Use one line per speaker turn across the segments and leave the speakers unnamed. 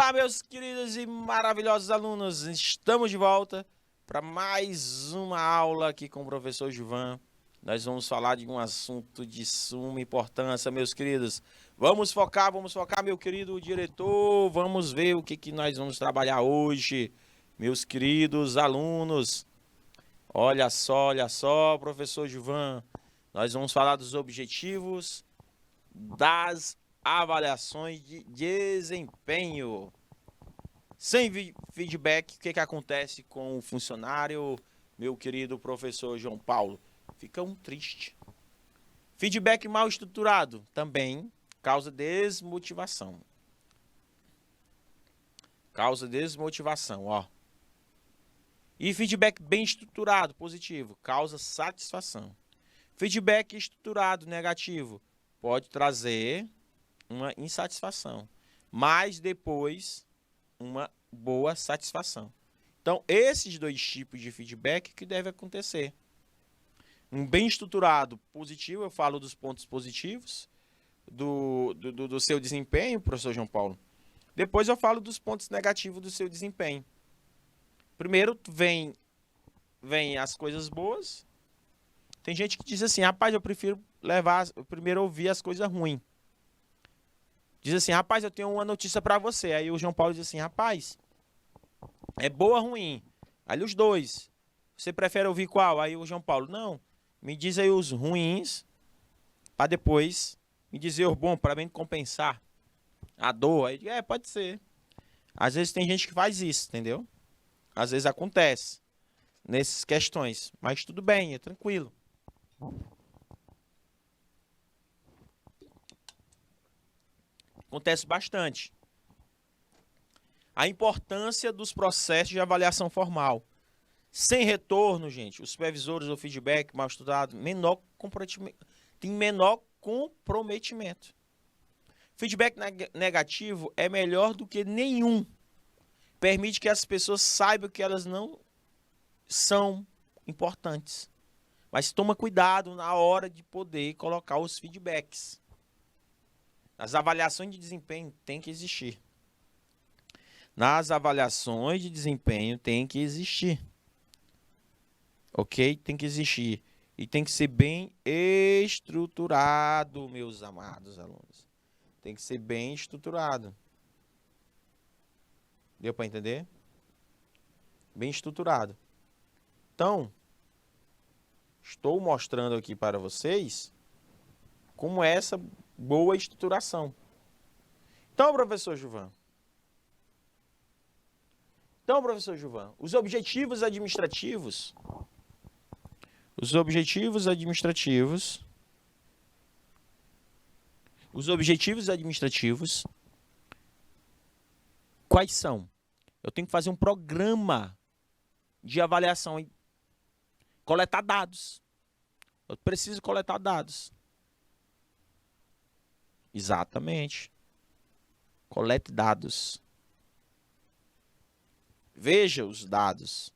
Olá, meus queridos e maravilhosos alunos, estamos de volta para mais uma aula aqui com o professor Gilvan. Nós vamos falar de um assunto de suma importância, meus queridos. Vamos focar, meu querido diretor. Vamos ver o que nós vamos trabalhar hoje, meus queridos alunos. Olha só, professor Gilvan. Nós vamos falar dos objetivos das avaliações de desempenho. Sem feedback, o que acontece com o funcionário, meu querido professor João Paulo? Fica triste. Feedback mal estruturado também causa desmotivação. Ó. E feedback bem estruturado, positivo, causa satisfação. Feedback estruturado, negativo, pode trazer uma insatisfação, mas depois uma boa satisfação. Então, esses dois tipos de feedback que deve acontecer. Um bem estruturado, positivo, eu falo dos pontos positivos do seu desempenho, professor João Paulo. Depois eu falo dos pontos negativos do seu desempenho. Primeiro vem as coisas boas. Tem gente que diz assim, rapaz, eu prefiro primeiro ouvir as coisas ruins. Diz assim, rapaz, eu tenho uma notícia para você. Aí o João Paulo diz assim, rapaz, é boa ou ruim? Aí os dois. Você prefere ouvir qual? Aí o João Paulo, não, me diz aí os ruins, para depois me dizer os bons, para bem compensar a dor. Aí, pode ser. Às vezes tem gente que faz isso, entendeu? Às vezes acontece nessas questões, mas tudo bem, é tranquilo. Acontece bastante. A importância dos processos de avaliação formal. Sem retorno, gente, os supervisores ou feedback mal estudado tem menor comprometimento. Feedback negativo é melhor do que nenhum. Permite que as pessoas saibam que elas não são importantes. Mas toma cuidado na hora de poder colocar os feedbacks. As avaliações de desempenho tem que existir. Nas avaliações de desempenho tem que existir. Ok? Tem que existir. E tem que ser bem estruturado, meus amados alunos. Tem que ser bem estruturado. Deu para entender? Bem estruturado. Então, estou mostrando aqui para vocês como é essa boa estruturação. Então, professor Gilvan, os objetivos administrativos, quais são? Eu tenho que fazer um programa de avaliação e coletar dados. Eu preciso coletar dados. Exatamente. Colete dados. Veja os dados.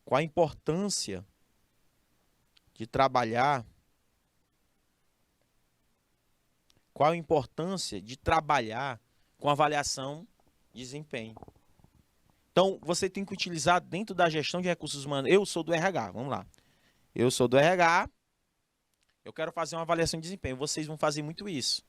Qual a importância de trabalhar? Qual a importância de trabalhar com avaliação de desempenho? Então, você tem que utilizar dentro da gestão de recursos humanos. Eu sou do RH, vamos lá. Eu sou do RH, eu quero fazer uma avaliação de desempenho. Vocês vão fazer muito isso.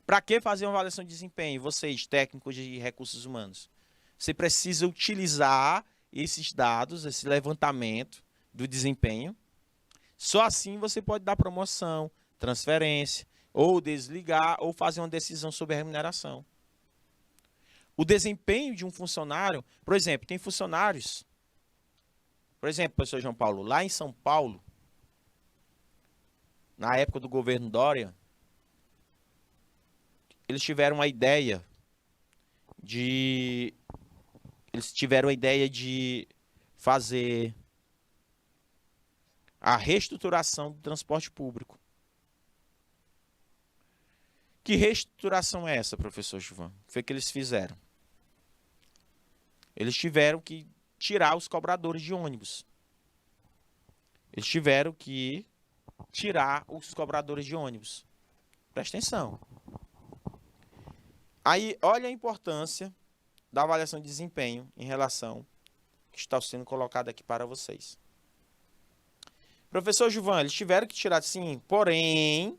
Para que fazer uma avaliação de desempenho? Vocês, técnicos de recursos humanos. Você precisa utilizar esses dados, esse levantamento do desempenho. Só assim você pode dar promoção, transferência, ou desligar, ou fazer uma decisão sobre a remuneração. O desempenho de um funcionário, por exemplo, tem funcionários, por exemplo, professor João Paulo, lá em São Paulo, na época do governo Dória, eles tiveram a ideia de fazer a reestruturação do transporte público. Que reestruturação é essa, professor Gilvan? O que foi que eles fizeram? Eles tiveram que tirar os cobradores de ônibus. Presta atenção. Aí, olha a importância da avaliação de desempenho em relação ao que está sendo colocado aqui para vocês. Professor Gilvan, eles tiveram que tirar sim, porém,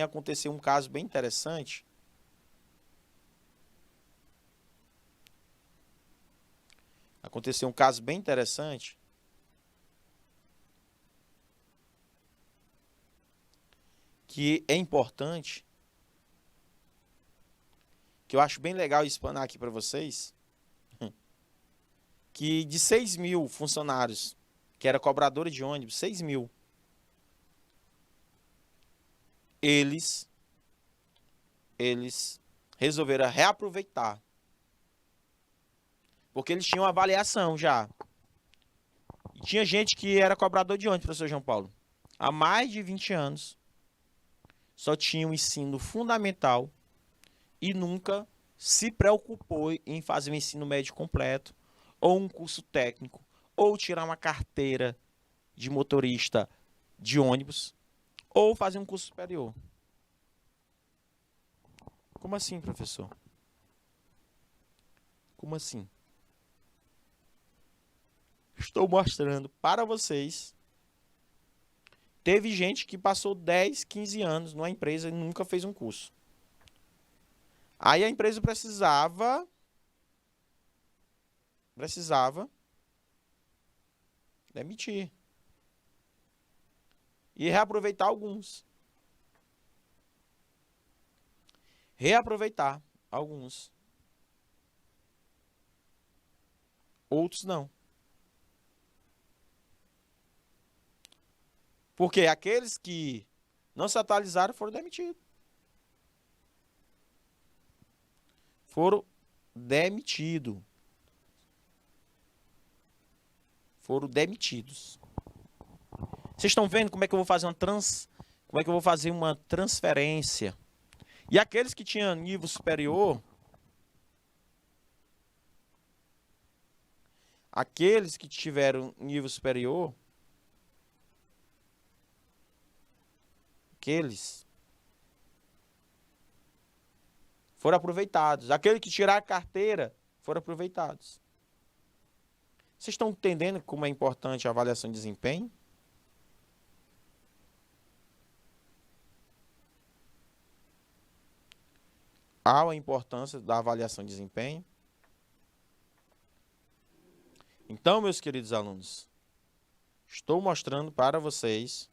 aconteceu um caso bem interessante. Aconteceu um caso bem interessante. Que é importante, que eu acho bem legal explanar aqui para vocês, que de 6.000 funcionários, que era cobradora de ônibus, 6.000, eles resolveram reaproveitar. Porque eles tinham avaliação já. E tinha gente que era cobrador de ônibus, professor João Paulo, há mais de 20 anos. Só tinha um ensino fundamental e nunca se preocupou em fazer um ensino médio completo, ou um curso técnico, ou tirar uma carteira de motorista de ônibus, ou fazer um curso superior. Como assim, professor? Como assim? Estou mostrando para vocês. Teve gente que passou 10, 15 anos numa empresa e nunca fez um curso. Aí a empresa precisava demitir. E reaproveitar alguns. Outros não. Porque aqueles que não se atualizaram foram demitidos. Foram demitidos. Vocês estão vendo como é que eu vou fazer uma transferência? E aqueles que tinham nível superior, aqueles que tiveram nível superior, aqueles foram aproveitados. Aqueles que tiraram a carteira foram aproveitados. Vocês estão entendendo como é importante a avaliação de desempenho? Há a importância da avaliação de desempenho. Então, meus queridos alunos, estou mostrando para vocês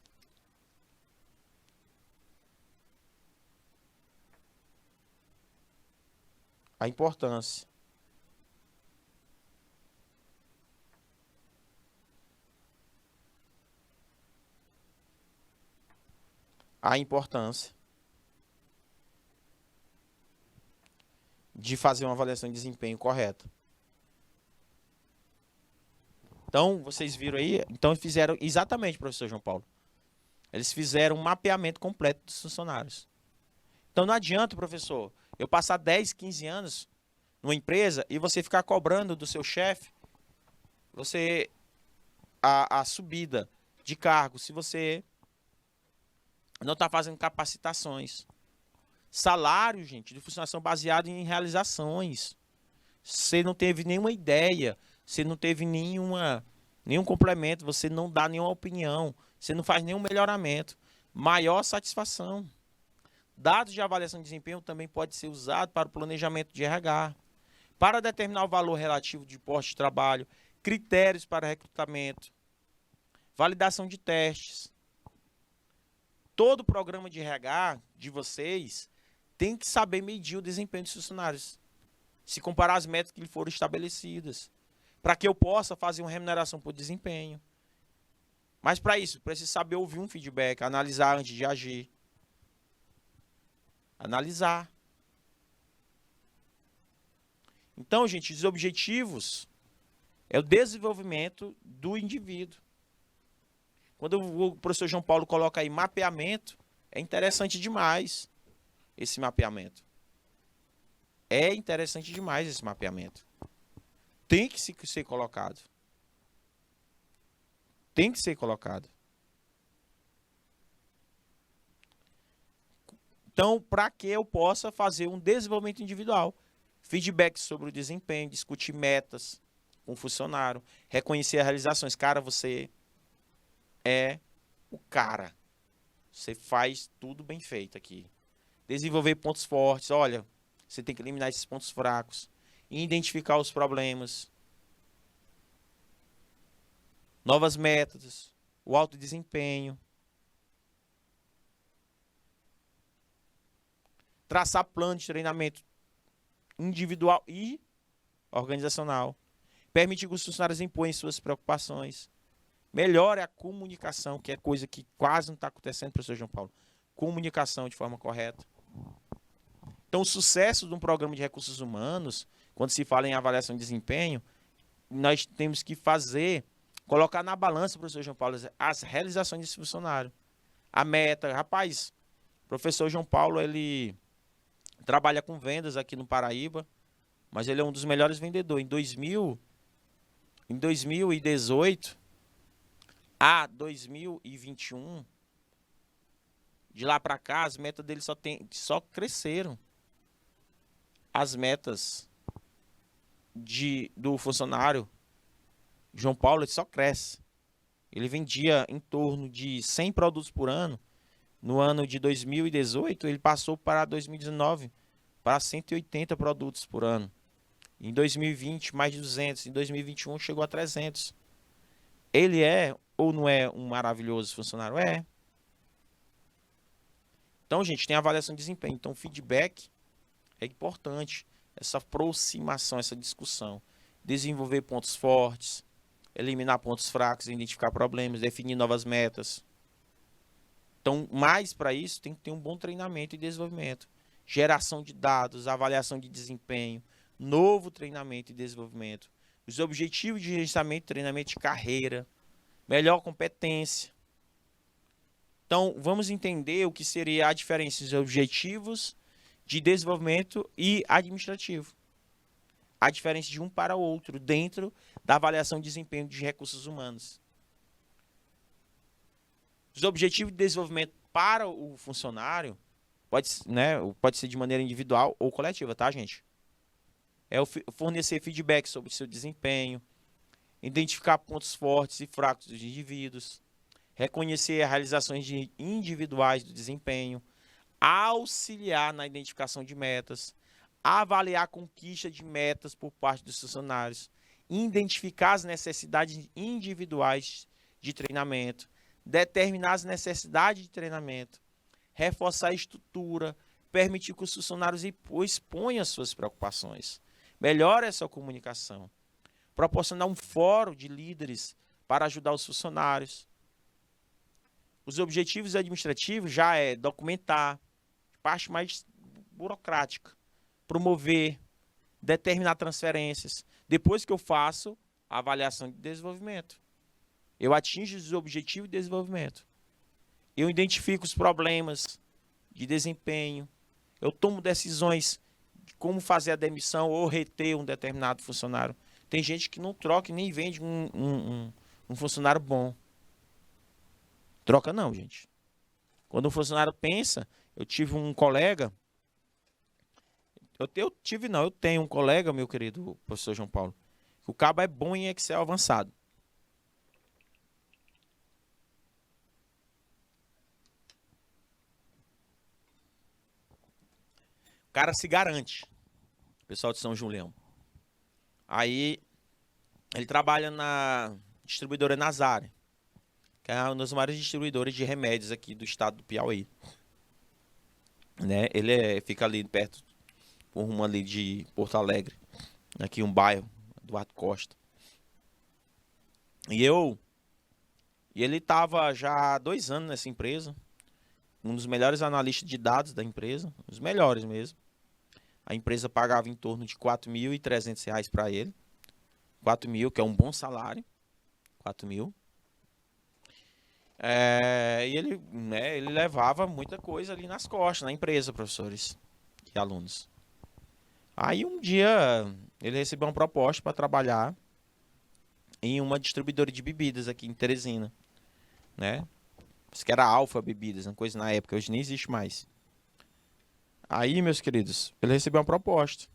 a importância de fazer uma avaliação de desempenho correta. Então, vocês viram aí? Então, fizeram exatamente, professor João Paulo. Eles fizeram um mapeamento completo dos funcionários. Então, não adianta, professor, eu passar 10, 15 anos numa empresa e você ficar cobrando do seu chefe a subida de cargo, se você não está fazendo capacitações. Salário, gente, de funcionação baseado em realizações. Você não teve nenhuma ideia, você não teve nenhum complemento, você não dá nenhuma opinião, você não faz nenhum melhoramento. Maior satisfação. Dados de avaliação de desempenho também pode ser usado para o planejamento de RH, para determinar o valor relativo de posto de trabalho, critérios para recrutamento, validação de testes. Todo programa de RH de vocês tem que saber medir o desempenho dos funcionários, se comparar as metas que lhe foram estabelecidas, para que eu possa fazer uma remuneração por desempenho. Mas para isso, preciso saber ouvir um feedback, analisar antes de agir. Analisar. Então, gente, os objetivos é o desenvolvimento do indivíduo. Quando o professor João Paulo coloca aí mapeamento, é interessante demais esse mapeamento. É interessante demais esse mapeamento. Tem que ser colocado. Tem que ser colocado. Então, para que eu possa fazer um desenvolvimento individual, feedback sobre o desempenho, discutir metas com o funcionário, reconhecer as realizações. Cara, você é o cara. Você faz tudo bem feito aqui. Desenvolver pontos fortes. Olha, você tem que eliminar esses pontos fracos. Identificar os problemas. Novas metas. O alto desempenho. Traçar plano de treinamento individual e organizacional. Permitir que os funcionários imponham suas preocupações. Melhore a comunicação, que é coisa que quase não está acontecendo, professor João Paulo. Comunicação de forma correta. Então, o sucesso de um programa de recursos humanos, quando se fala em avaliação de desempenho, nós temos que colocar na balança, professor João Paulo, as realizações desse funcionário. A meta, rapaz, o professor João Paulo, ele trabalha com vendas aqui no Paraíba, mas ele é um dos melhores vendedores. Em 2018 a 2021, de lá para cá, as metas dele só cresceram. As metas do funcionário João Paulo, ele só cresce. Ele vendia em torno de 100 produtos por ano. No ano de 2018, ele passou para 2019 para 180 produtos por ano. Em 2020, mais de 200. Em 2021, chegou a 300. Ele é ou não é um maravilhoso funcionário? É. Então, gente, tem avaliação de desempenho. Então, feedback é importante. Essa aproximação, essa discussão. Desenvolver pontos fortes, eliminar pontos fracos, identificar problemas, definir novas metas. Então, mais para isso, tem que ter um bom treinamento e desenvolvimento. Geração de dados, avaliação de desempenho, novo treinamento e desenvolvimento. Os objetivos de gerenciamento e treinamento de carreira, melhor competência. Então, vamos entender o que seria a diferença dos objetivos de desenvolvimento e administrativo. A diferença de um para o outro dentro da avaliação de desempenho de recursos humanos. Os objetivos de desenvolvimento para o funcionário pode ser de maneira individual ou coletiva, tá, gente? É fornecer feedback sobre o seu desempenho, identificar pontos fortes e fracos dos indivíduos, reconhecer as realizações individuais do desempenho, auxiliar na identificação de metas, avaliar a conquista de metas por parte dos funcionários, identificar as necessidades individuais de treinamento, determinar as necessidades de treinamento, reforçar a estrutura, permitir que os funcionários exponham as suas preocupações, melhore essa comunicação, proporcionar um fórum de líderes para ajudar os funcionários. Os objetivos administrativos já é documentar, parte mais burocrática, promover, determinar transferências. Depois que eu faço a avaliação de desenvolvimento, eu atingo os objetivos de desenvolvimento. Eu identifico os problemas de desempenho. Eu tomo decisões de como fazer a demissão ou reter um determinado funcionário. Tem gente que não troca e nem vende um funcionário bom. Troca não, gente. Quando um funcionário pensa, eu tive um colega, eu tenho um colega, meu querido professor João Paulo, que o cabo é bom em Excel avançado. O cara se garante, pessoal de São Julião. Aí, ele trabalha na distribuidora Nazare, que é uma das maiores distribuidoras de remédios aqui do estado do Piauí. Né? Ele fica ali perto, por rumo ali de Porto Alegre, aqui um bairro, Eduardo Costa. E ele estava já há 2 anos nessa empresa, um dos melhores analistas de dados da empresa, os melhores mesmo. A empresa pagava em torno de R$4.300 para ele. 4 mil, que é um bom salário. 4 mil. E ele levava muita coisa ali nas costas, na empresa, professores e alunos. Aí um dia ele recebeu uma proposta para trabalhar em uma distribuidora de bebidas aqui em Teresina, né? Isso que era Alfa Bebidas, uma coisa na época, hoje nem existe mais. Aí, meus queridos, ele recebeu uma proposta.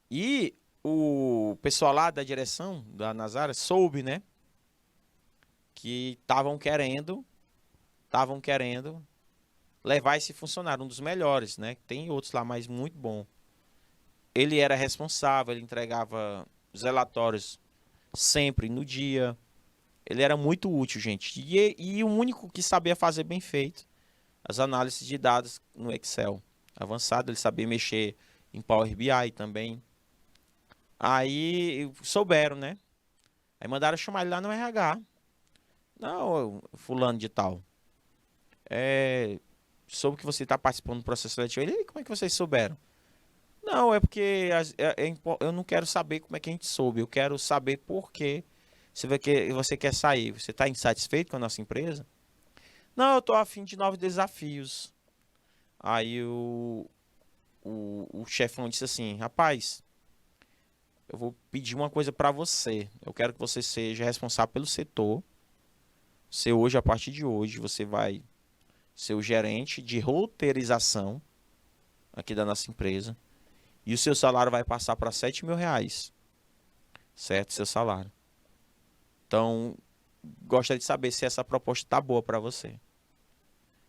E o pessoal lá da direção da Nazara soube, né? Que estavam querendo levar esse funcionário, um dos melhores, né? Tem outros lá, mas muito bom. Ele era responsável, ele entregava os relatórios sempre no dia. Ele era muito útil, gente. E o único que sabia fazer bem feito as análises de dados no Excel avançado. Ele sabia mexer em Power BI também. Aí souberam, né? Aí mandaram chamar ele lá no RH. Não, fulano de tal. Soube que você está participando do processo seletivo. Ele, como é que vocês souberam? Não, é porque eu não quero saber como é que a gente soube. Eu quero saber por que você quer sair. Você está insatisfeito com a nossa empresa? Não, eu estou a fim de novos desafios. Aí o chefão disse assim: rapaz, eu vou pedir uma coisa para você. Eu quero que você seja responsável pelo setor. Você hoje, a partir de hoje, você vai ser o gerente de roteirização aqui da nossa empresa. E o seu salário vai passar para R$ 7.000. Certo? Seu salário. Então, gostaria de saber se essa proposta tá boa para você.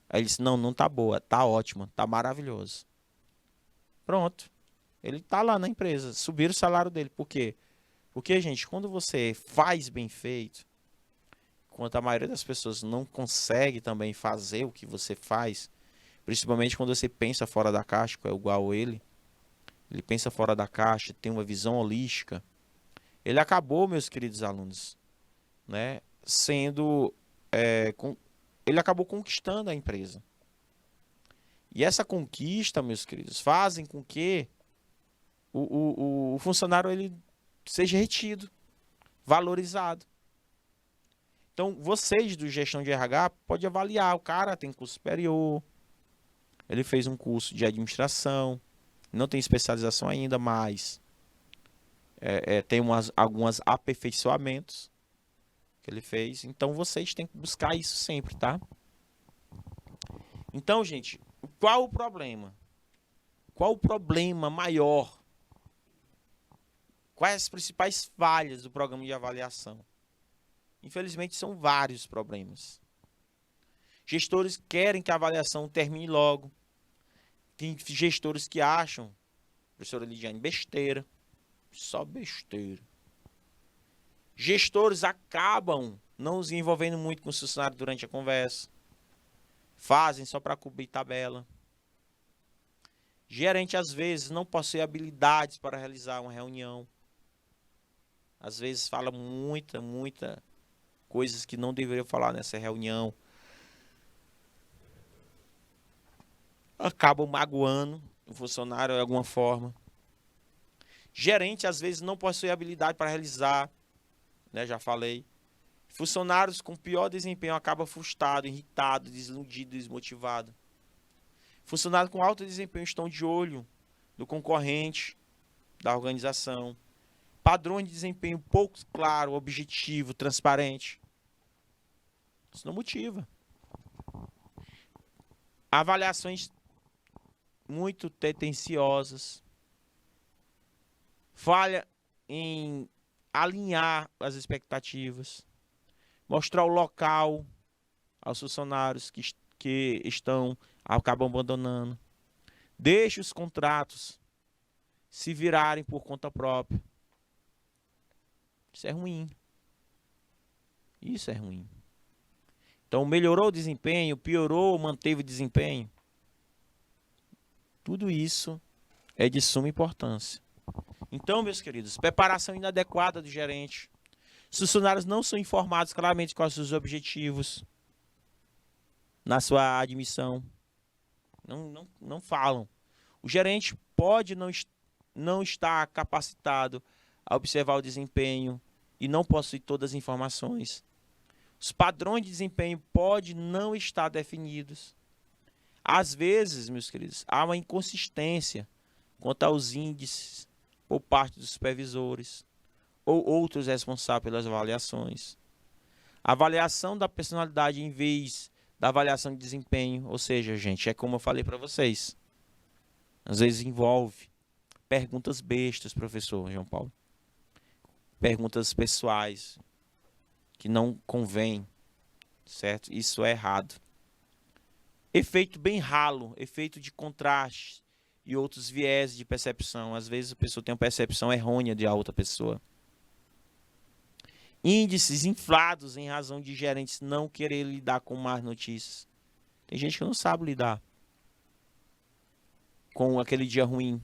Aí ele disse: não, não tá boa. Tá ótima. Tá maravilhoso. Pronto. Ele tá lá na empresa. Subiram o salário dele. Por quê? Porque, gente, quando você faz bem feito, enquanto a maioria das pessoas não consegue também fazer o que você faz, principalmente quando você pensa fora da caixa, que é igual ele pensa fora da caixa, tem uma visão holística. Ele acabou, meus queridos alunos, né, ele acabou conquistando a empresa. E essa conquista, meus queridos, fazem com que o funcionário ele seja retido, valorizado. Então, vocês do gestão de RH pode avaliar. O cara tem curso superior, ele fez um curso de administração, não tem especialização ainda, mas tem alguns aperfeiçoamentos que ele fez. Então, vocês têm que buscar isso sempre, tá? Então, gente, qual o problema? Qual o problema maior? Quais as principais falhas do programa de avaliação? Infelizmente, são vários problemas. Gestores querem que a avaliação termine logo. Tem gestores que acham, professora Lidiane, besteira. Só besteira. Gestores acabam não se envolvendo muito com o funcionário durante a conversa. Fazem só para cobrir tabela. Gerente, às vezes, não possui habilidades para realizar uma reunião. Às vezes, fala muita coisas que não deveria falar nessa reunião. Acabam magoando o funcionário de alguma forma. Gerente, às vezes, não possui habilidade para realizar, né, já falei. Funcionários com pior desempenho acabam frustrados, irritados, desiludidos, desmotivados. Funcionários com alto desempenho estão de olho do concorrente, da organização. Padrões de desempenho pouco claro, objetivo, transparente. Isso não motiva. Avaliações muito tendenciosas. Falha em alinhar as expectativas. Mostrar o local aos funcionários que acabam abandonando. Deixe os contratos se virarem por conta própria. Isso é ruim. Isso é ruim. Então, melhorou o desempenho, piorou, manteve o desempenho. Tudo isso é de suma importância. Então, meus queridos, preparação inadequada do gerente. Os funcionários não são informados claramente quais são os objetivos na sua admissão. Não falam. O gerente pode não estar capacitado a observar o desempenho e não possui todas as informações. Os padrões de desempenho podem não estar definidos. Às vezes, meus queridos, há uma inconsistência quanto aos índices por parte dos supervisores ou outros responsáveis pelas avaliações. A avaliação da personalidade em vez da avaliação de desempenho, ou seja, gente, é como eu falei para vocês. Às vezes envolve perguntas bestas, professor João Paulo. Perguntas pessoais que não convém, certo? Isso é errado. Efeito bem ralo, efeito de contraste e outros viés de percepção. Às vezes a pessoa tem uma percepção errônea de a outra pessoa. Índices inflados em razão de gerentes não querer lidar com más notícias. Tem gente que não sabe lidar com aquele dia ruim.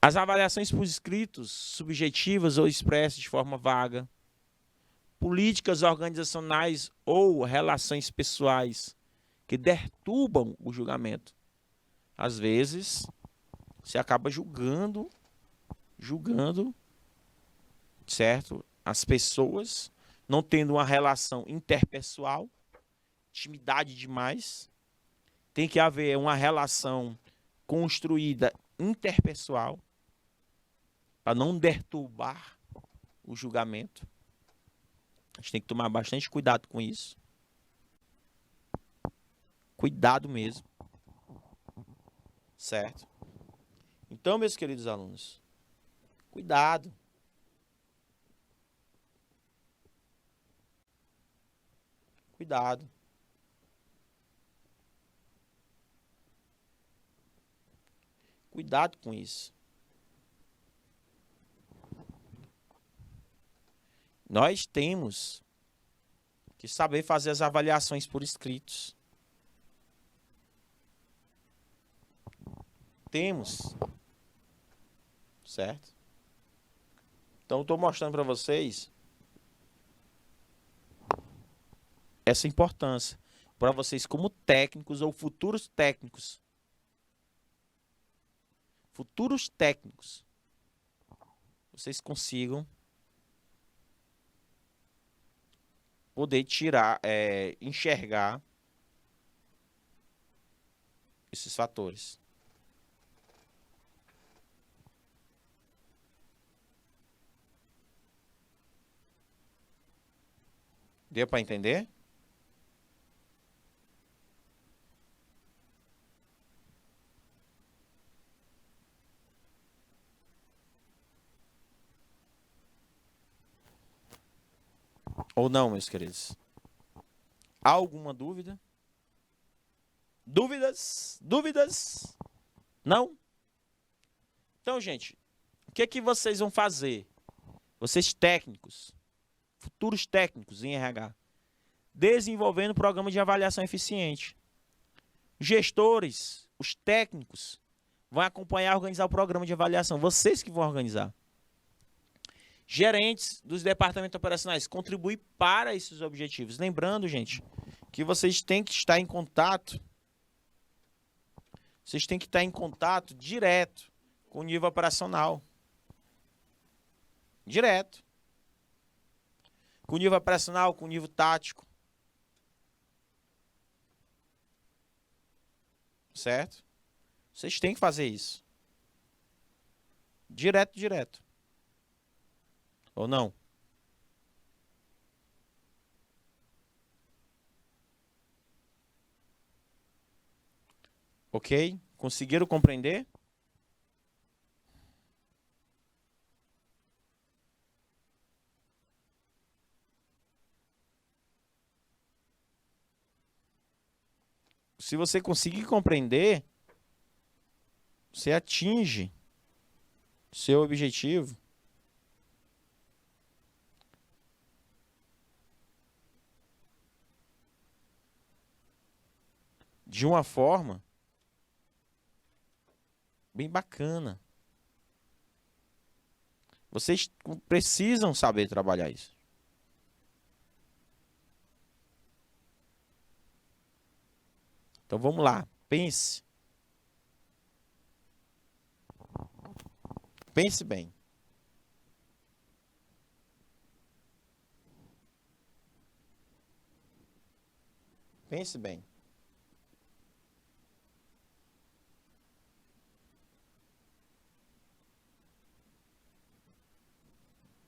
As avaliações por escritos, subjetivas ou expressas de forma vaga. Políticas organizacionais ou relações pessoais que perturbam o julgamento. Às vezes, você acaba julgando, certo? As pessoas, não tendo uma relação interpessoal, intimidade demais. Tem que haver uma relação construída interpessoal para não perturbar o julgamento. A gente tem que tomar bastante cuidado com isso. Cuidado mesmo. Certo? Então, meus queridos alunos, cuidado. Cuidado. Cuidado com isso. Nós temos que saber fazer as avaliações por escritos. Temos. Certo? Então, eu estou mostrando para vocês essa importância para vocês como técnicos ou futuros técnicos. Futuros técnicos. Vocês consigam poder tirar, enxergar esses fatores. Deu para entender? Ou não, meus queridos? Há alguma dúvida? Dúvidas? Dúvidas? Não? Então, gente, o que é que vocês vão fazer? Vocês técnicos, futuros técnicos em RH, desenvolvendo programa de avaliação eficiente. Gestores, os técnicos, vão acompanhar e organizar o programa de avaliação. Vocês que vão organizar. Gerentes dos departamentos operacionais, contribuir para esses objetivos. Lembrando, gente, que vocês têm que estar em contato. Vocês têm que estar em contato direto com o nível operacional. Direto. Com o nível operacional, com o nível tático. Certo? Vocês têm que fazer isso. Direto. Ou não? Ok? Conseguiram compreender? Se você conseguir compreender, você atinge seu objetivo. De uma forma bem bacana. Vocês precisam saber trabalhar isso. Então vamos lá, pense. Pense bem. Pense bem.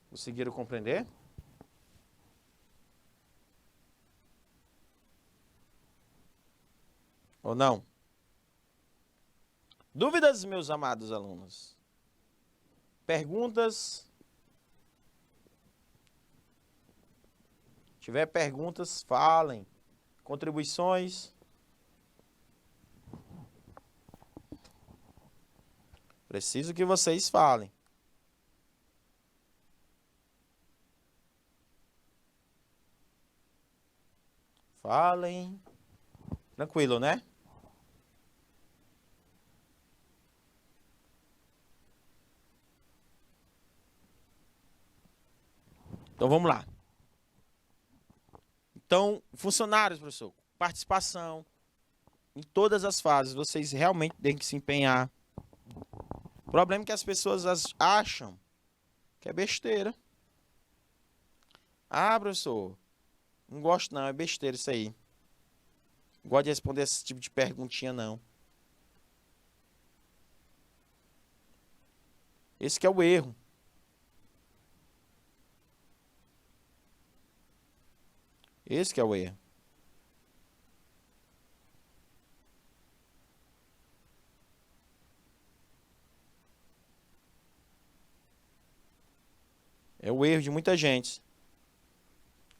Conseguiram compreender? Ou não? Dúvidas, meus amados alunos? Perguntas? Se tiver perguntas, falem. Contribuições? Preciso que vocês falem. Falem. Tranquilo, né? Então vamos lá. Então, funcionários, professor, participação em todas as fases, vocês realmente têm que se empenhar. O problema é que as pessoas acham que é besteira. Ah, professor, não gosto não, é besteira isso aí. Não gosto de responder esse tipo de perguntinha, não. Esse que é o erro. Esse que é o erro. É o erro de muita gente.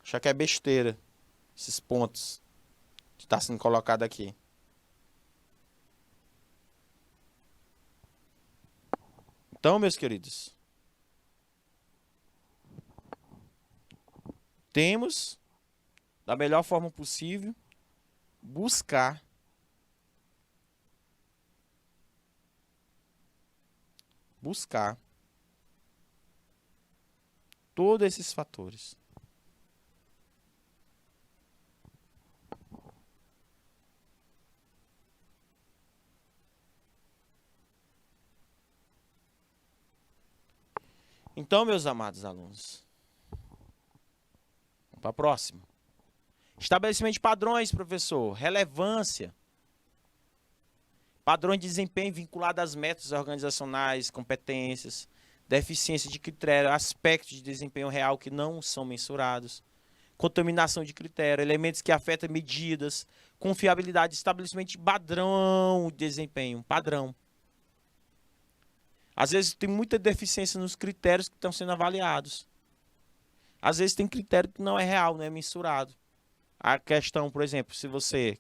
Achar que é besteira esses pontos que está sendo colocado aqui. Então, meus queridos, temos, da melhor forma possível, buscar todos esses fatores. Então, meus amados alunos, vamos para a próxima. Estabelecimento de padrões, professor. Relevância. Padrões de desempenho vinculados às metas organizacionais, competências, deficiência de critério, aspectos de desempenho real que não são mensurados, contaminação de critério, elementos que afetam medidas, confiabilidade, estabelecimento de padrão de desempenho, padrão. Às vezes tem muita deficiência nos critérios que estão sendo avaliados. Às vezes tem critério que não é real, não é mensurado. A questão, por exemplo, se você...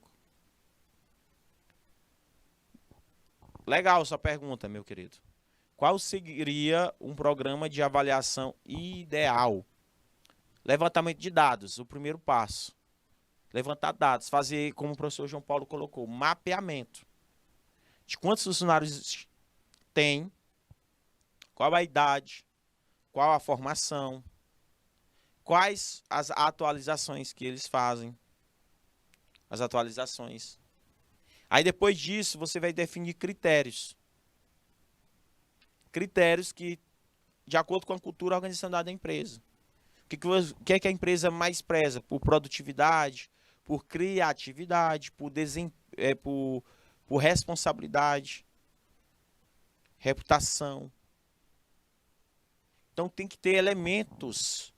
Legal sua pergunta, meu querido. Qual seria um programa de avaliação ideal? Levantamento de dados, o primeiro passo. Levantar dados, fazer, como o professor João Paulo colocou, mapeamento. De quantos funcionários tem, qual a idade, qual a formação, quais as atualizações que eles fazem. As atualizações. Aí depois disso, você vai definir critérios. Critérios que, de acordo com a cultura organizacional da empresa. O que é que a empresa mais preza? Por produtividade, por criatividade, por responsabilidade, reputação. Então tem que ter elementos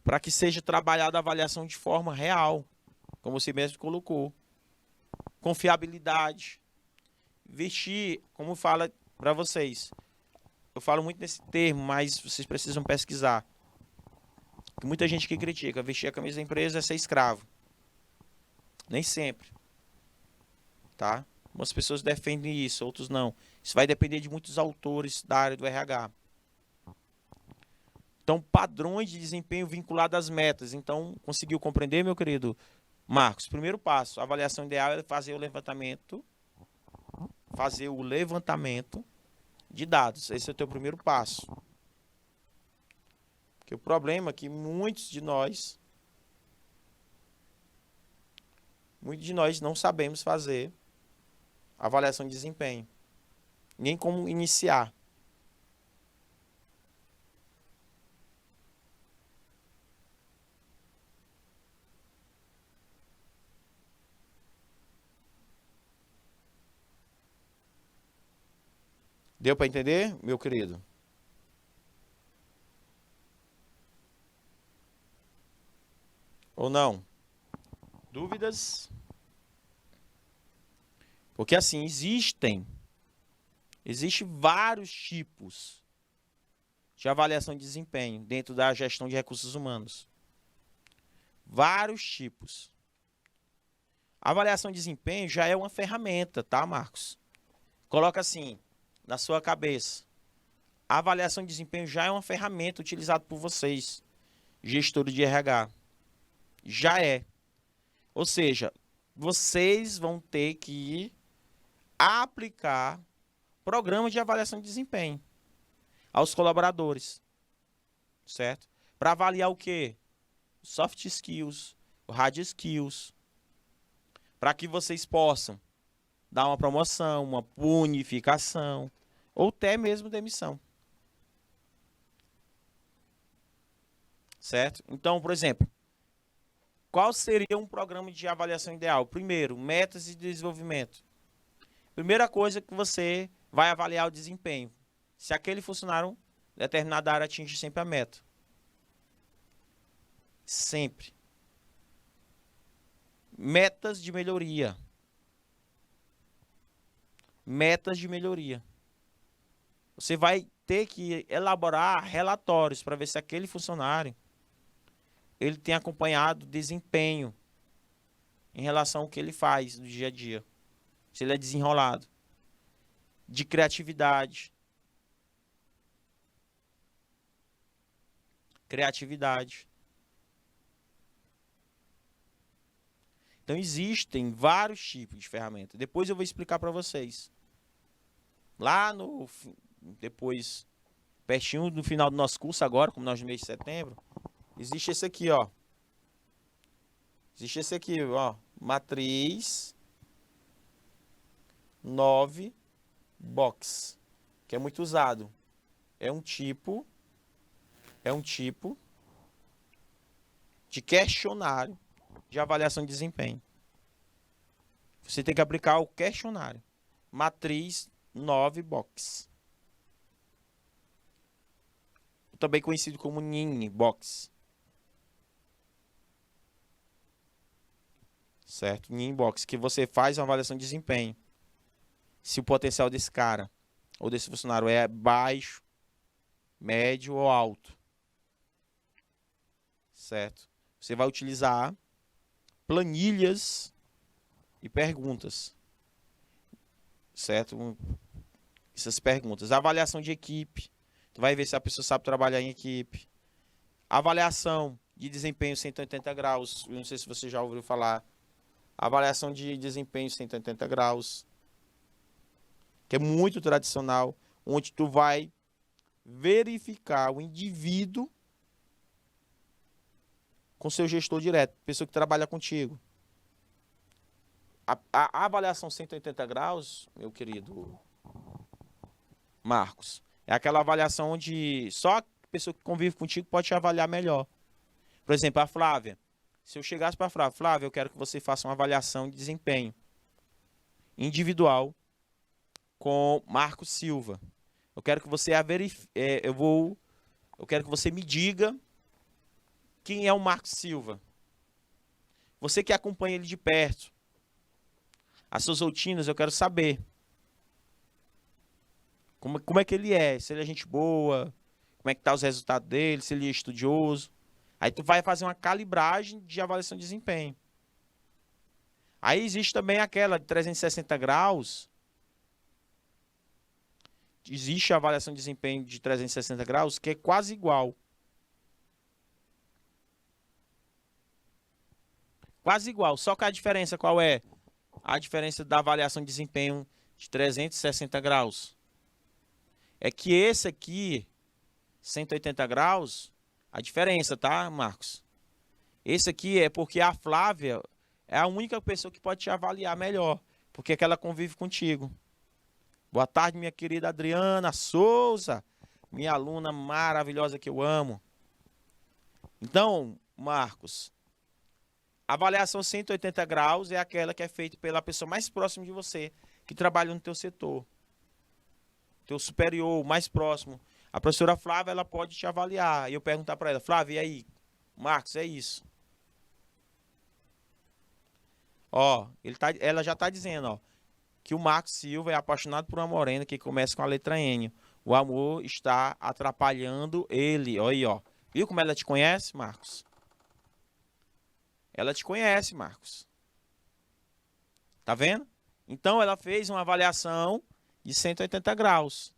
para que seja trabalhada a avaliação de forma real, como você mesmo colocou. Confiabilidade. Vestir, como fala para vocês. Eu falo muito nesse termo, mas vocês precisam pesquisar. Tem muita gente que critica. Vestir a camisa da empresa é ser escravo. Nem sempre. Tá? Algumas pessoas defendem isso, outros não. Isso vai depender de muitos autores da área do RH. Então, padrões de desempenho vinculados às metas. Então, conseguiu compreender, meu querido Marcos? Primeiro passo, a avaliação ideal é fazer o levantamento de dados. Esse é o teu primeiro passo. Porque o problema é que muitos de nós não sabemos fazer avaliação de desempenho. Nem como iniciar. Deu para entender, meu querido? Ou não? Dúvidas? Porque assim, existem vários tipos de avaliação de desempenho dentro da gestão de recursos humanos. Vários tipos. A avaliação de desempenho já é uma ferramenta, tá, Marcos? Coloca assim na sua cabeça. A avaliação de desempenho já é uma ferramenta utilizada por vocês, gestores de RH. Já é. Ou seja, vocês vão ter que aplicar programas de avaliação de desempenho aos colaboradores, certo? Para avaliar o quê? Soft skills, hard skills, para que vocês possam dar uma promoção, uma bonificação, ou até mesmo demissão. Certo? Então, por exemplo, qual seria um programa de avaliação ideal? Primeiro, metas de desenvolvimento. Primeira coisa que você vai avaliar o desempenho. Se aquele funcionário de determinada área atinge sempre a meta. Sempre. Metas de melhoria. Metas de melhoria. Você vai ter que elaborar relatórios para ver se aquele funcionário ele tem acompanhado o desempenho em relação ao que ele faz no dia a dia. Se ele é desenrolado. De criatividade. Criatividade. Então, existem vários tipos de ferramentas. Depois eu vou explicar para vocês. Lá no... Depois, pertinho do final do nosso curso agora, como nós no mês de setembro, existe esse aqui, ó. Existe esse aqui, ó. Matriz 9 Box, que é muito usado. É um tipo de questionário de avaliação de desempenho. Você tem que aplicar o questionário. Matriz 9 Box. Também conhecido como NIN Box. Certo? NIN Box, que você faz uma avaliação de desempenho. Se o potencial desse cara ou desse funcionário é baixo, médio ou alto. Certo? Você vai utilizar planilhas e perguntas. Certo? Essas perguntas. Avaliação de equipe. Tu vai ver se a pessoa sabe trabalhar em equipe. Avaliação de desempenho 180 graus. Eu não sei se você já ouviu falar. Avaliação de desempenho 180 graus. Que é muito tradicional. Onde tu vai verificar o indivíduo com seu gestor direto. Pessoa que trabalha contigo. A avaliação 180 graus, meu querido Marcos, é aquela avaliação onde só a pessoa que convive contigo pode te avaliar melhor. Por exemplo, a Flávia. Se eu chegasse para a Flávia, Flávia, eu quero que você faça uma avaliação de desempenho individual com Marcos Silva. Eu quero que você eu quero que você me diga quem é o Marcos Silva. Você que acompanha ele de perto. As suas rotinas eu quero saber. Como é que ele é? Se ele é gente boa, como é que tá os resultados dele, se ele é estudioso. Aí tu vai fazer uma calibragem de avaliação de desempenho. Aí existe também aquela de 360 graus. Existe a avaliação de desempenho de 360 graus que é quase igual. Quase igual, só que a diferença qual é? A diferença da avaliação de desempenho de 360 graus. É que esse aqui, 180 graus, a diferença, tá, Marcos? Esse aqui é porque a Flávia é a única pessoa que pode te avaliar melhor, porque é que ela convive contigo. Boa tarde, minha querida Adriana Souza, minha aluna maravilhosa que eu amo. Então, Marcos, a avaliação 180 graus é aquela que é feita pela pessoa mais próxima de você, que trabalha no teu setor. Teu superior, mais próximo. A professora Flávia, ela pode te avaliar. E eu perguntar para ela, Flávia, e aí? Marcos, é isso. Ó, ela já está dizendo, ó. que o Marcos Silva é apaixonado por uma morena que começa com a letra N. O amor está atrapalhando ele. Olha aí, ó. Viu como ela te conhece, Marcos? Ela te conhece, Marcos. Tá vendo? Então, ela fez uma avaliação de 180 graus.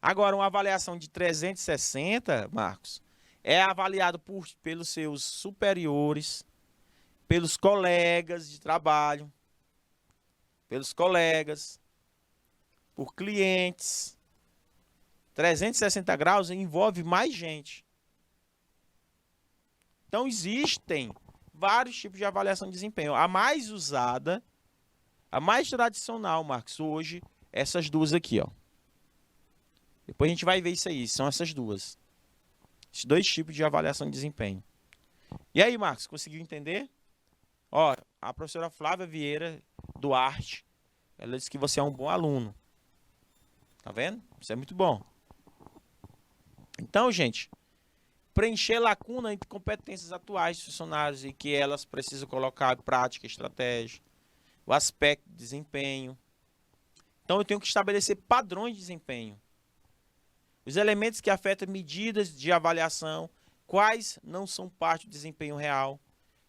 Agora, uma avaliação de 360, Marcos, é avaliado pelos seus superiores, pelos colegas de trabalho, pelos colegas, por clientes. 360 graus envolve mais gente. Então, existem vários tipos de avaliação de desempenho. A mais usada, a mais tradicional, Marcos, hoje, essas duas aqui, ó. Depois a gente vai ver isso aí, são essas duas. Esses dois tipos de avaliação de desempenho. E aí, Marcos, conseguiu entender? Ó, a professora Flávia Vieira Duarte, ela disse que você é um bom aluno. Tá vendo? Isso é muito bom. Então, gente, preencher lacuna entre competências atuais dos funcionários e que elas precisam colocar em prática, estratégia, o aspecto de desempenho. Então, eu tenho que estabelecer padrões de desempenho. Os elementos que afetam medidas de avaliação, quais não são parte do desempenho real.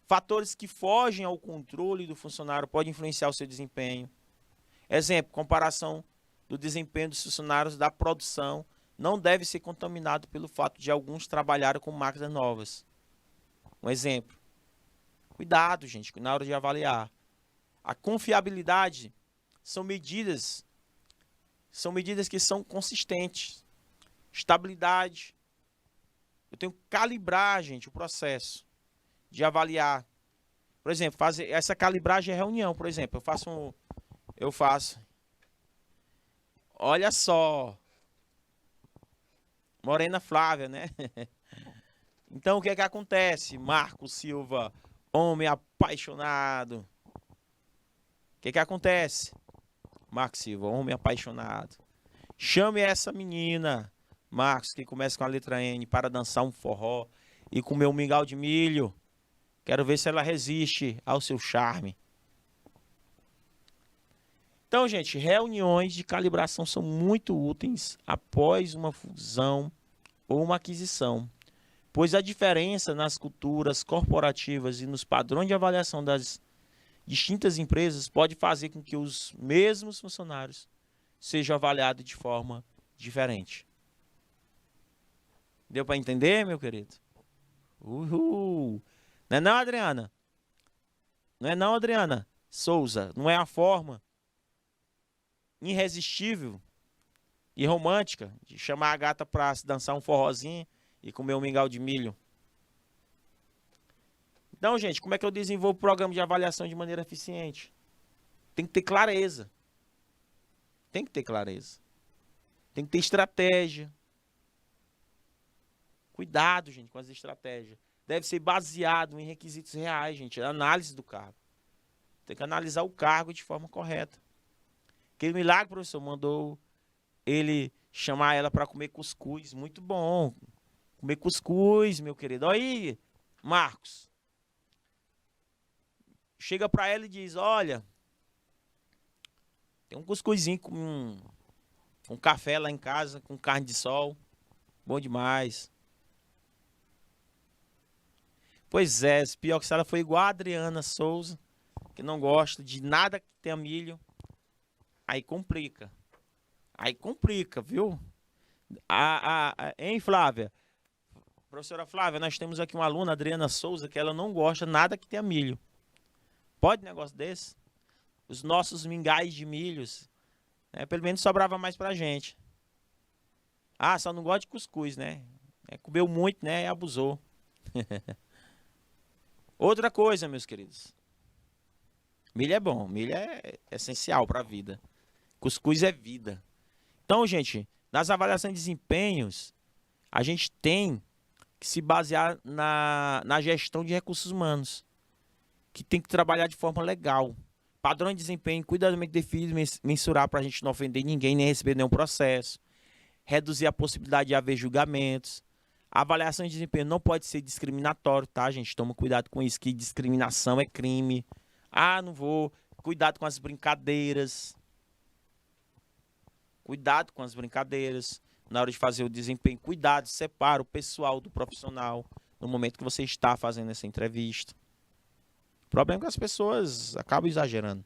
Fatores que fogem ao controle do funcionário podem influenciar o seu desempenho. Exemplo, comparação do desempenho dos funcionários da produção não deve ser contaminado pelo fato de alguns trabalharem com máquinas novas. Um exemplo. Cuidado, gente, na hora de avaliar. A confiabilidade são medidas que são consistentes. Estabilidade. Eu tenho que calibrar, gente, o processo de avaliar. Por exemplo, fazer essa calibragem é reunião, por exemplo. Eu faço. Olha só. Morena Flávia, né? Então, o que é que acontece? Marcos Silva, homem apaixonado. O que é que acontece? Marcos Silva, homem apaixonado. Chame essa menina, Marcos, que começa com a letra N, para dançar um forró e comer um mingau de milho. Quero ver se ela resiste ao seu charme. Então, gente, reuniões de calibração são muito úteis após uma fusão ou uma aquisição, pois a diferença nas culturas corporativas e nos padrões de avaliação das distintas empresas pode fazer com que os mesmos funcionários sejam avaliados de forma diferente. Deu para entender, meu querido? Uhul! Não é não, Adriana? Não é não, Adriana Souza? Não é a forma irresistível e romântica de chamar a gata para se dançar um forrozinho e comer um mingau de milho? Então, gente, como é que eu desenvolvo o programa de avaliação de maneira eficiente? Tem que ter clareza. Tem que ter clareza. Tem que ter estratégia. Cuidado, gente, com as estratégias. Deve ser baseado em requisitos reais, gente. Análise do cargo. Tem que analisar o cargo de forma correta. Aquele milagre, professor, mandou ele chamar ela para comer cuscuz. Muito bom. Comer cuscuz, meu querido. Olha aí, Marcos. Chega para ela e diz, olha, tem um cuscuzinho com café lá em casa, com carne de sol. Bom demais. Pois é, pior que se ela foi igual a Adriana Souza, que não gosta de nada que tenha milho, aí complica. Aí complica, viu? Hein, Flávia? Professora Flávia, nós temos aqui uma aluna, Adriana Souza, que ela não gosta nada que tenha milho. Pode negócio desse? Os nossos mingais de milhos, né, pelo menos sobrava mais pra gente. Ah, só não gosta de cuscuz, né? Comeu muito, né? E abusou. Outra coisa, meus queridos. Milho é bom, milho é essencial para a vida. Cuscuz é vida. Então, gente, nas avaliações de desempenhos, a gente tem que se basear na gestão de recursos humanos, que tem que trabalhar de forma legal. Padrão de desempenho, cuidadosamente definido, mensurar para a gente não ofender ninguém, nem receber nenhum processo. Reduzir a possibilidade de haver julgamentos. A avaliação de desempenho não pode ser discriminatório, tá, gente? Toma cuidado com isso, que discriminação é crime. Ah, não vou. Cuidado com as brincadeiras. Cuidado com as brincadeiras. Na hora de fazer o desempenho, cuidado, separa o pessoal do profissional no momento que você está fazendo essa entrevista. O problema é que as pessoas acabam exagerando.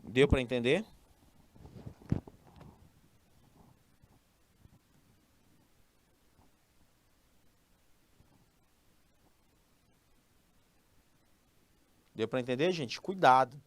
Deu para entender? Deu para entender, gente? Cuidado.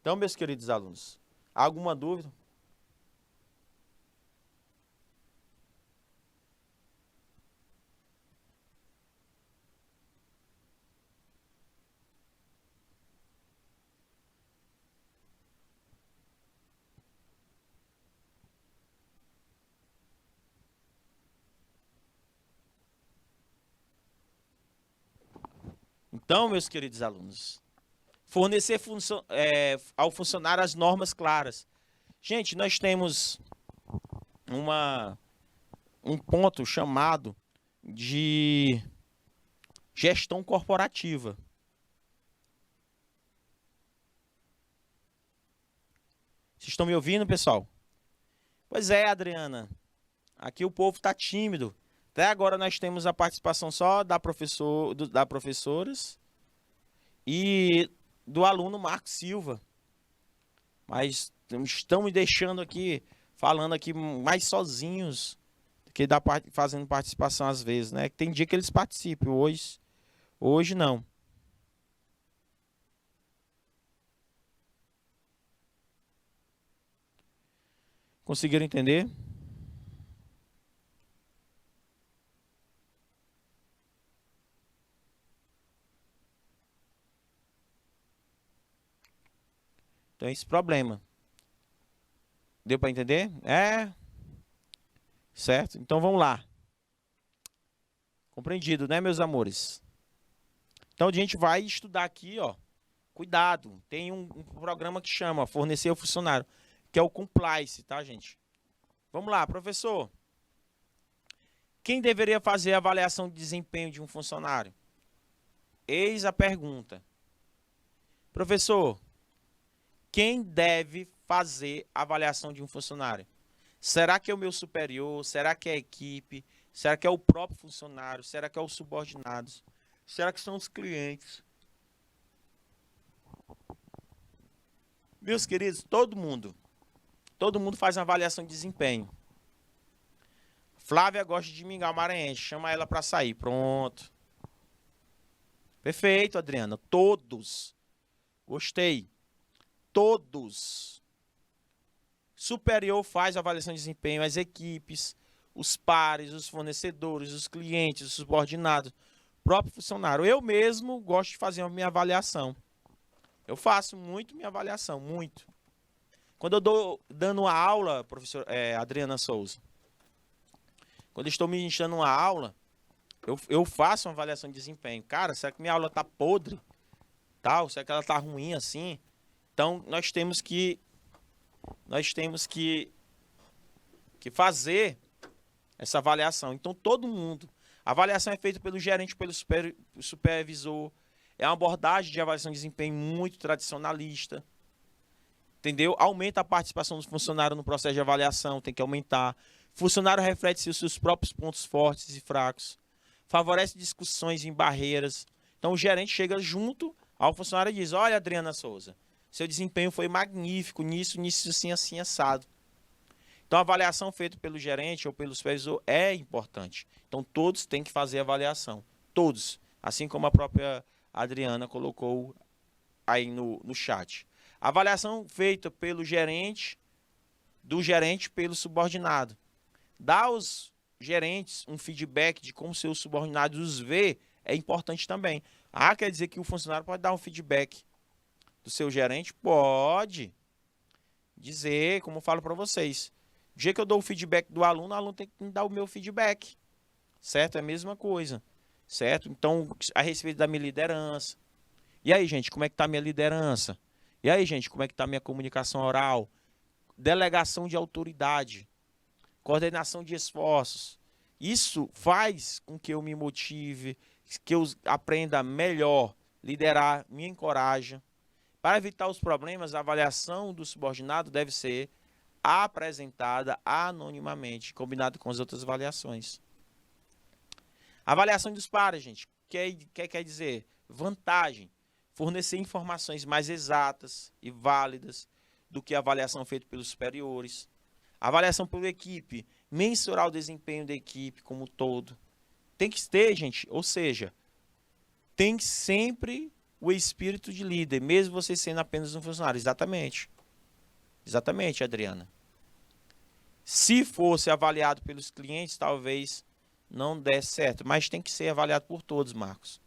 Então, meus queridos alunos, alguma dúvida? Então, meus queridos alunos, fornecer ao funcionário as normas claras. Gente, nós temos um ponto chamado de gestão corporativa. Vocês estão me ouvindo, pessoal? Pois é, Adriana. Aqui o povo está tímido. Até agora nós temos a participação só da professoras e do aluno Marcos Silva. Mas estão me deixando aqui, falando aqui mais sozinhos do que fazendo participação às vezes, né? Tem dia que eles participam, hoje não. Conseguiram entender? Então, esse problema. Deu para entender? É. Certo? Então, vamos lá. Compreendido, né, meus amores? Então, a gente vai estudar aqui, ó. Cuidado. Tem um programa que chama Fornecer ao Funcionário, que é o Compliance, tá, gente? Vamos lá, professor. Quem deveria fazer a avaliação de desempenho de um funcionário? Eis a pergunta. Professor, quem deve fazer a avaliação de um funcionário? Será que é o meu superior? Será que é a equipe? Será que é o próprio funcionário? Será que é os subordinados? Será que são os clientes? Meus queridos, todo mundo faz uma avaliação de desempenho. Flávia gosta de mingau maranhense, chama ela para sair. Pronto. Perfeito, Adriana. Todos. Gostei. Todos. Superior faz avaliação de desempenho, as equipes, os pares, os fornecedores, os clientes, os subordinados, próprio funcionário. Eu mesmo gosto de fazer a minha avaliação. Eu faço muito minha avaliação, muito. Quando eu estou dando uma aula, professor Adriana Souza, quando eu estou ministrando uma aula, eu faço uma avaliação de desempenho. Cara, será que minha aula está podre? Tal? Será que ela está ruim assim? Então, nós temos que fazer essa avaliação. Então, todo mundo. A avaliação é feita pelo gerente, pelo supervisor. É uma abordagem de avaliação de desempenho muito tradicionalista. Entendeu? Aumenta a participação do funcionário no processo de avaliação, tem que aumentar. O funcionário reflete os seus próprios pontos fortes e fracos. Favorece discussões em barreiras. Então, o gerente chega junto ao funcionário e diz: olha, Adriana Souza, seu desempenho foi magnífico nisso, assim, assim, assado. Então, a avaliação feita pelo gerente ou pelo supervisor é importante. Então, todos têm que fazer a avaliação. Todos. Assim como a própria Adriana colocou aí no chat. A avaliação feita pelo gerente, do gerente pelo subordinado. Dá aos gerentes um feedback de como seus subordinados os vê é importante também. Ah, quer dizer que o funcionário pode dar um feedback do seu gerente? Pode. Dizer, como eu falo para vocês, o dia que eu dou o feedback do aluno, o aluno tem que me dar o meu feedback, certo? É a mesma coisa, certo? Então, a respeito da minha liderança. E aí, gente, como é que tá a minha liderança? E aí, gente, como é que tá a minha comunicação oral? Delegação de autoridade, coordenação de esforços. Isso faz com que eu me motive, que eu aprenda melhor, liderar, me encoraja. Para evitar os problemas, a avaliação do subordinado deve ser apresentada anonimamente, combinado com as outras avaliações. Avaliação dos pares, gente. O que quer dizer? Vantagem. Fornecer informações mais exatas e válidas do que a avaliação feita pelos superiores. Avaliação pela equipe. Mensurar o desempenho da equipe como um todo. Tem que ter, gente, ou seja, tem sempre o espírito de líder, mesmo você sendo apenas um funcionário. Exatamente. Exatamente, Adriana. Se fosse avaliado pelos clientes, talvez não desse certo, mas tem que ser avaliado por todos, Marcos.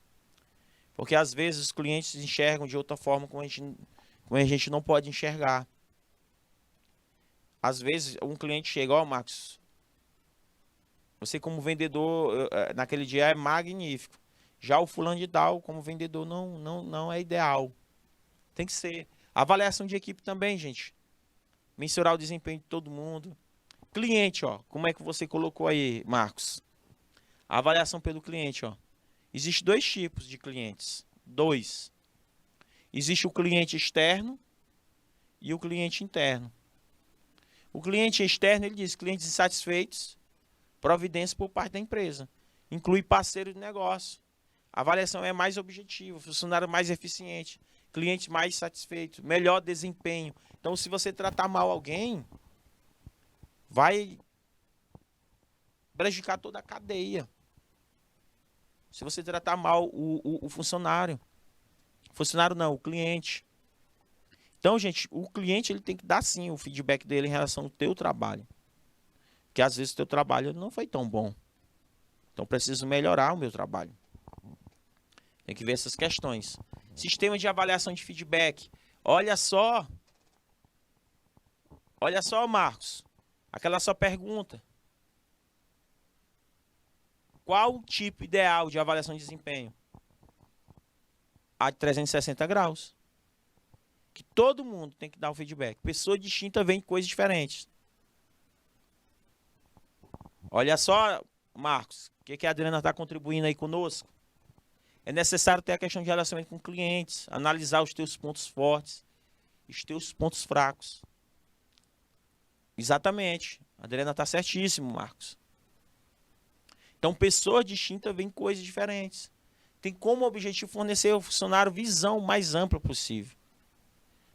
Porque às vezes os clientes enxergam de outra forma como a gente não pode enxergar. Às vezes um cliente chega, ó, Marcos, você como vendedor, naquele dia é magnífico. Já o fulano de tal, como vendedor, não é ideal. Tem que ser. Avaliação de equipe também, gente. Mensurar o desempenho de todo mundo. Cliente, ó, como é que você colocou aí, Marcos? A avaliação pelo cliente, ó. Existem dois tipos de clientes. Dois. Existe o cliente externo e o cliente interno. O cliente externo, ele diz, clientes insatisfeitos, providência por parte da empresa. Inclui parceiro de negócio. A avaliação é mais objetiva, funcionário mais eficiente, cliente mais satisfeito, melhor desempenho. Então, se você tratar mal alguém, vai prejudicar toda a cadeia. Se você tratar mal o funcionário. Funcionário não, o cliente. Então, gente, o cliente ele tem que dar sim o feedback dele em relação ao teu trabalho. Porque às vezes o teu trabalho não foi tão bom. Então, preciso melhorar o meu trabalho. Tem que ver essas questões. Sistema de avaliação de feedback. Olha só, Marcos. Aquela sua pergunta. Qual o tipo ideal de avaliação de desempenho? A de 360 graus. Que todo mundo tem que dar um feedback. Pessoa distinta vem de coisas diferentes. Olha só, Marcos, o que a Adriana está contribuindo aí conosco? É necessário ter a questão de relacionamento com clientes, analisar os teus pontos fortes, os teus pontos fracos. Exatamente. A Adriana está certíssimo, Marcos. Então, pessoas distintas veem coisas diferentes. Tem como objetivo fornecer ao funcionário visão mais ampla possível.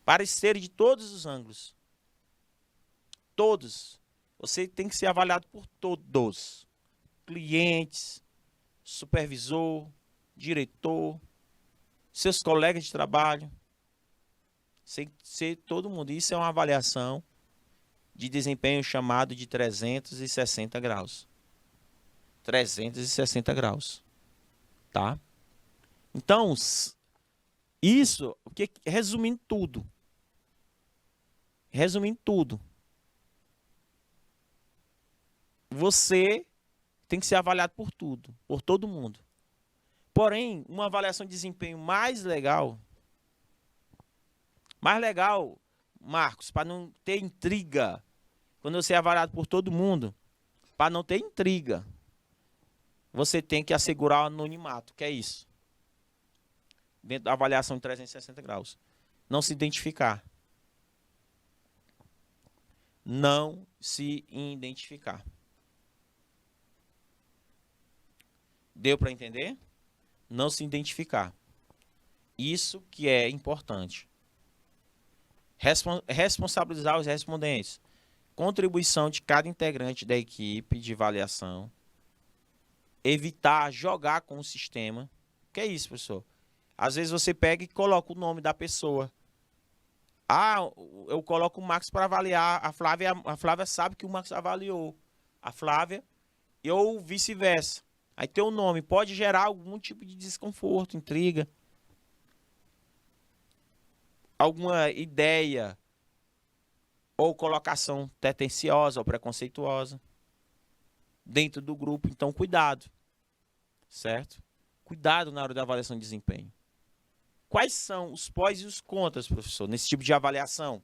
Parecer de todos os ângulos. Todos. Você tem que ser avaliado por todos. Clientes, supervisor, diretor, seus colegas de trabalho. Ser todo mundo. Isso é uma avaliação de desempenho chamado de 360 graus. 360 graus. Tá? Então, isso, resumindo tudo. Você tem que ser avaliado por tudo, por todo mundo. Porém, uma avaliação de desempenho mais legal, Marcos, para não ter intriga, quando você é avaliado por todo mundo, para não ter intriga, você tem que assegurar o anonimato, que é isso. Dentro da avaliação de 360 graus. Não se identificar. Não se identificar. Deu para entender? Não se identificar. Isso que é importante. Responsabilizar os respondentes. Contribuição de cada integrante da equipe de avaliação. Evitar jogar com o sistema. O que é isso, professor? Às vezes você pega e coloca o nome da pessoa. Ah, eu coloco o Marcos para avaliar. A Flávia sabe que o Marcos avaliou. A Flávia, ou vice-versa. Aí tem o nome. Pode gerar algum tipo de desconforto, intriga. Alguma ideia ou colocação tendenciosa ou preconceituosa dentro do grupo. Então, cuidado, certo? Cuidado na hora da avaliação de desempenho. Quais são os pós e os contras, professor, nesse tipo de avaliação?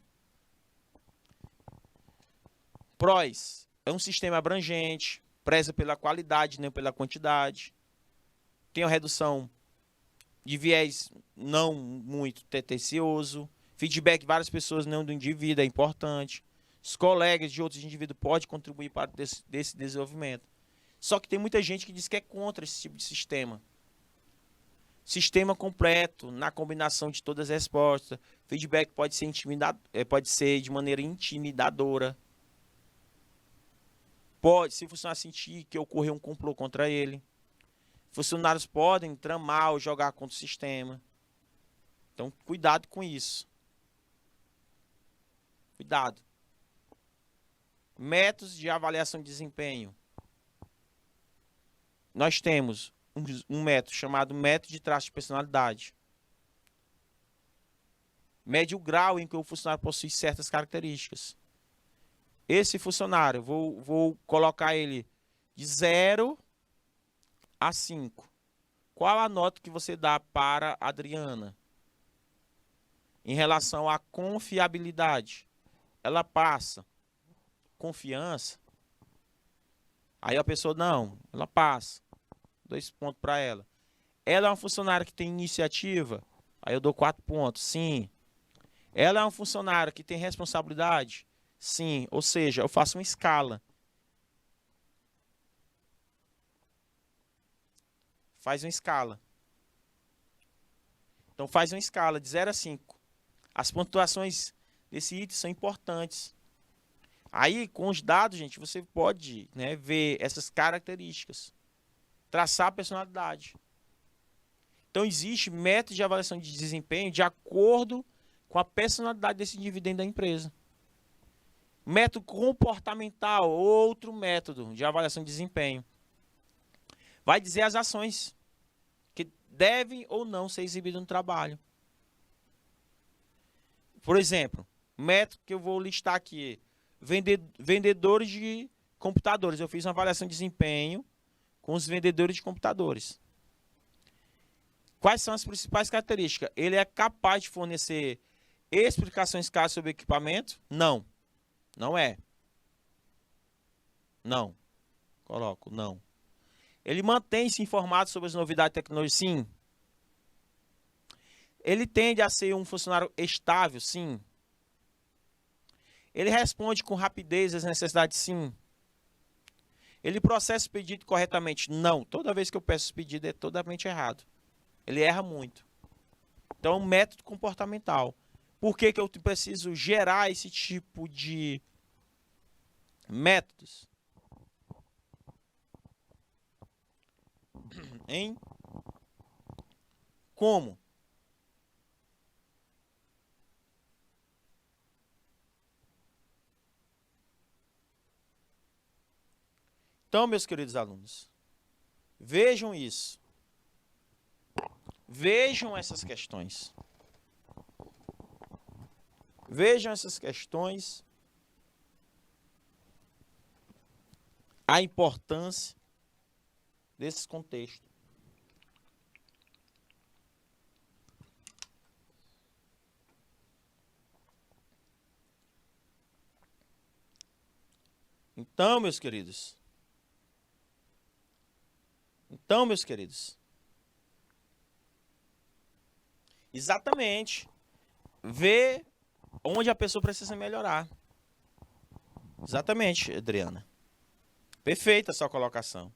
Prós, é um sistema abrangente, preza pela qualidade, não pela quantidade. Tem uma redução de viés não muito tendencioso. Feedback de várias pessoas, não do indivíduo, é importante. Os colegas de outros indivíduos podem contribuir para desse desenvolvimento. Só que tem muita gente que diz que é contra esse tipo de sistema. Sistema completo, na combinação de todas as respostas. Feedback pode ser pode ser de maneira intimidadora. Se o funcionário sentir que ocorreu um complô contra ele. Funcionários podem tramar ou jogar contra o sistema. Então, cuidado com isso. Cuidado. Métodos de avaliação de desempenho. Nós temos um método chamado método de traço de personalidade. Mede o grau em que o funcionário possui certas características. Esse funcionário, vou colocar ele de 0 a 5. Qual a nota que você dá para a Adriana? Em relação à confiabilidade. Ela passa. Confiança. Aí a pessoa, não, ela passa. 2 pontos para ela. Ela é uma funcionária que tem iniciativa. Aí eu dou 4 pontos. Sim. Ela é uma funcionária que tem responsabilidade. Sim. Ou seja, eu faço uma escala. Faz uma escala. Então faz uma escala de 0 a 5. As pontuações desse item são importantes. Aí, com os dados, gente, você pode, né, ver essas características. Traçar a personalidade. Então, existe método de avaliação de desempenho de acordo com a personalidade desse indivíduo dentro da empresa. Método comportamental, outro método de avaliação de desempenho. Vai dizer as ações que devem ou não ser exibidas no trabalho. Por exemplo, método que eu vou listar aqui. Vendedores de computadores. Eu fiz uma avaliação de desempenho com os vendedores de computadores. Quais são as principais características? Ele é capaz de fornecer explicações claras sobre o equipamento? Não. Não é. Não. Coloco, não. Ele mantém-se informado sobre as novidades de tecnologia? Sim. Ele tende a ser um funcionário estável? Sim. Ele responde com rapidez às necessidades? Sim. Ele processa o pedido corretamente? Não. Toda vez que eu peço esse pedido é totalmente errado. Ele erra muito. Então, método comportamental. Por que eu preciso gerar esse tipo de métodos? Hein? Como? Então, meus queridos alunos, vejam isso. Vejam essas questões. Vejam essas questões. A importância desses contextos. Então, meus queridos. Exatamente. Ver onde a pessoa precisa melhorar. Exatamente, Adriana. Perfeita a sua colocação.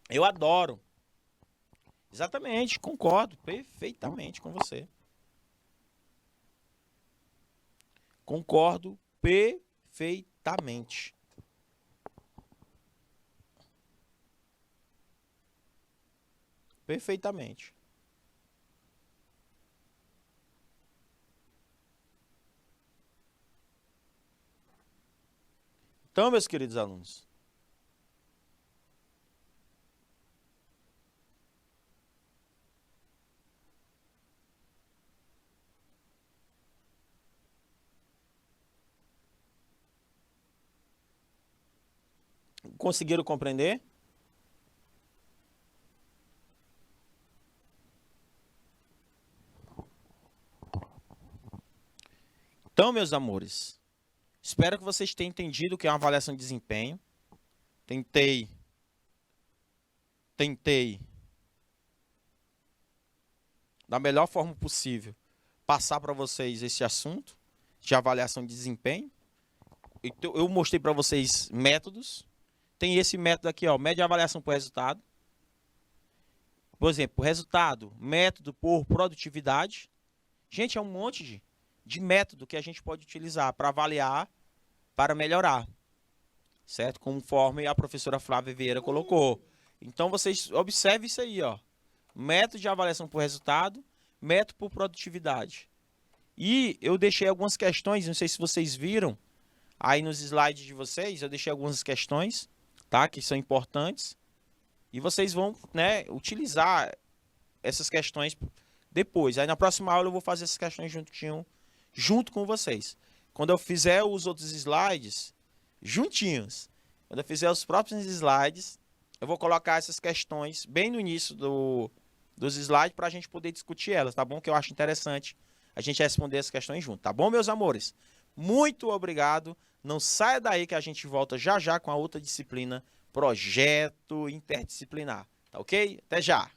Eu adoro. Exatamente, concordo perfeitamente com você. Concordo perfeitamente. Perfeitamente. Então, meus queridos alunos, Conseguiram compreender? Então, meus amores, espero que vocês tenham entendido o que é uma avaliação de desempenho. Tentei da melhor forma possível passar para vocês esse assunto de avaliação de desempenho. Então, eu mostrei para vocês métodos. Tem esse método aqui, ó, média avaliação por resultado. Por exemplo, resultado, método por produtividade. Gente, é um monte de método que a gente pode utilizar para avaliar, para melhorar, certo? Conforme a professora Flávia Vieira colocou. Então, vocês observem isso aí, ó. Método de avaliação por resultado, método por produtividade. E eu deixei algumas questões, não sei se vocês viram, aí nos slides de vocês, eu deixei algumas questões, tá? Que são importantes. E vocês vão, né, utilizar essas questões depois. Aí na próxima aula eu vou fazer essas questões junto com vocês. Quando eu fizer os outros slides, juntinhos, quando eu fizer os próprios slides, eu vou colocar essas questões bem no início dos slides para a gente poder discutir elas, tá bom? Que eu acho interessante a gente responder essas questões junto, tá bom, meus amores? Muito obrigado. Não saia daí que a gente volta já já com a outra disciplina, projeto interdisciplinar, tá ok? Até já!